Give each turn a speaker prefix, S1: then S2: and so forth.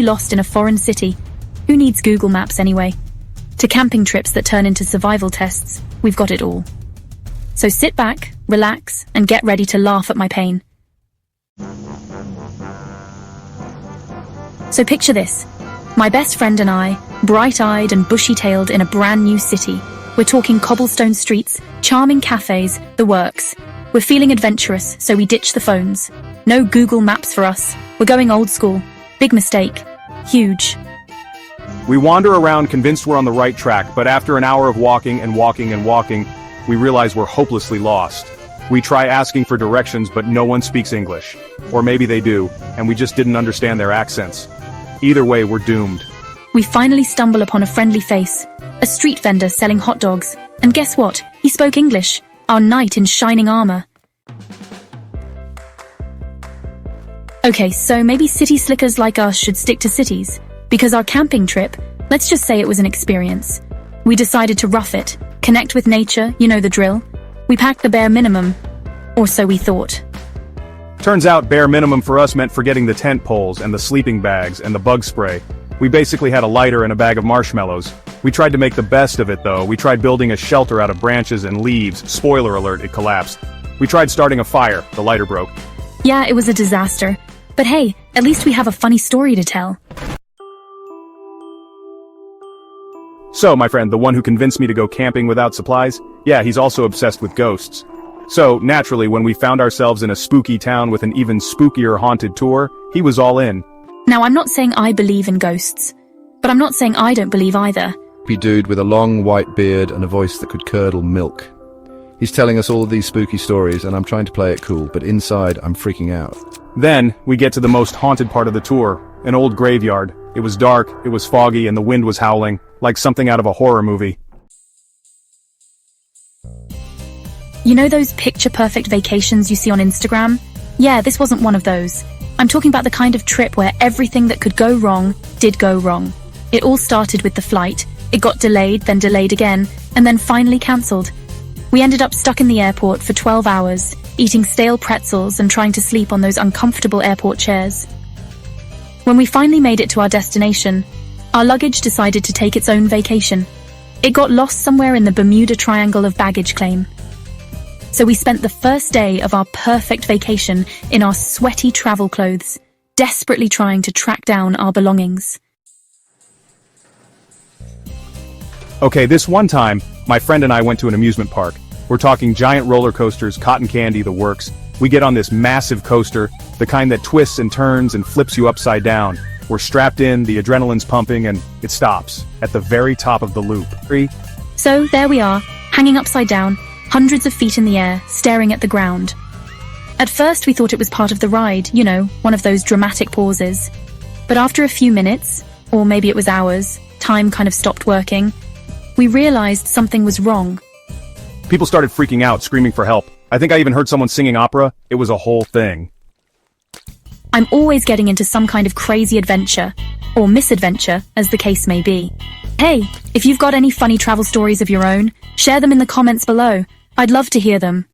S1: lost in a foreign city. Who needs Google Maps anyway? To camping trips that turn into survival tests, we've got it all. So sit back, relax, and get ready to laugh at my pain. So picture this. My best friend and I, bright-eyed and bushy-tailed in a brand new city. We're talking cobblestone streets, charming cafes, the works. We're feeling adventurous, so we ditch the phones. No Google Maps for us. We're going old school. Big mistake. Huge.
S2: We wander around convinced we're on the right track, but after an hour of walking and walking and walking, we realize we're hopelessly lost. We try asking for directions, but no one speaks English. Or maybe they do, and we just didn't understand their accents. Either way, we're doomed.
S1: We finally stumble upon a friendly face, a street vendor selling hot dogs. And guess what? He spoke English, our knight in shining armor. Okay, so maybe city slickers like us should stick to cities. Because our camping trip, let's just say it was an experience. We decided to rough it, connect with nature, you know the drill. We packed the bare minimum, or so we thought.
S2: Turns out bare minimum for us meant forgetting the tent poles and the sleeping bags and the bug spray. We basically had a lighter and a bag of marshmallows. We tried to make the best of it though. We tried building a shelter out of branches and leaves. Spoiler alert, it collapsed. We tried starting a fire. The lighter broke.
S1: Yeah, it was a disaster. But hey, at least we have a funny story to tell.
S2: So, my friend, the one who convinced me to go camping without supplies? Yeah, he's also obsessed with ghosts. So, naturally, when we found ourselves in a spooky town with an even spookier haunted tour, he was all in.
S1: Now, I'm not saying I believe in ghosts, but I'm not saying I don't believe either.
S3: Dude with a long white beard and a voice that could curdle milk. He's telling us all of these spooky stories, and I'm trying to play it cool, but inside, I'm freaking out.
S2: Then, we get to the most haunted part of the tour, an old graveyard. It was dark, it was foggy, and the wind was howling, like something out of a horror movie.
S1: You know those picture-perfect vacations you see on Instagram? Yeah, this wasn't one of those. I'm talking about the kind of trip where everything that could go wrong did go wrong. It all started with the flight. It got delayed, then delayed again, and then finally cancelled. We ended up stuck in the airport for 12 hours, eating stale pretzels and trying to sleep on those uncomfortable airport chairs. When we finally made it to our destination, our luggage decided to take its own vacation. It got lost somewhere in the Bermuda Triangle of baggage claim. So we spent the first day of our perfect vacation in our sweaty travel clothes, desperately trying to track down our belongings.
S2: Okay, this one time, my friend and I went to an amusement park. We're talking giant roller coasters, cotton candy, the works. We get on this massive coaster, the kind that twists and turns and flips you upside down. We're strapped in, the adrenaline's pumping, and it stops at the very top of the loop.
S1: So there we are, hanging upside down, hundreds of feet in the air, staring at the ground. At first we thought it was part of the ride, you know, one of those dramatic pauses. But after a few minutes, or maybe it was hours, time kind of stopped working, we realized something was wrong.
S2: People started freaking out, screaming for help. I think I even heard someone singing opera. It was a whole thing.
S1: I'm always getting into some kind of crazy adventure, or misadventure, as the case may be. Hey, if you've got any funny travel stories of your own, share them in the comments below. I'd love to hear them.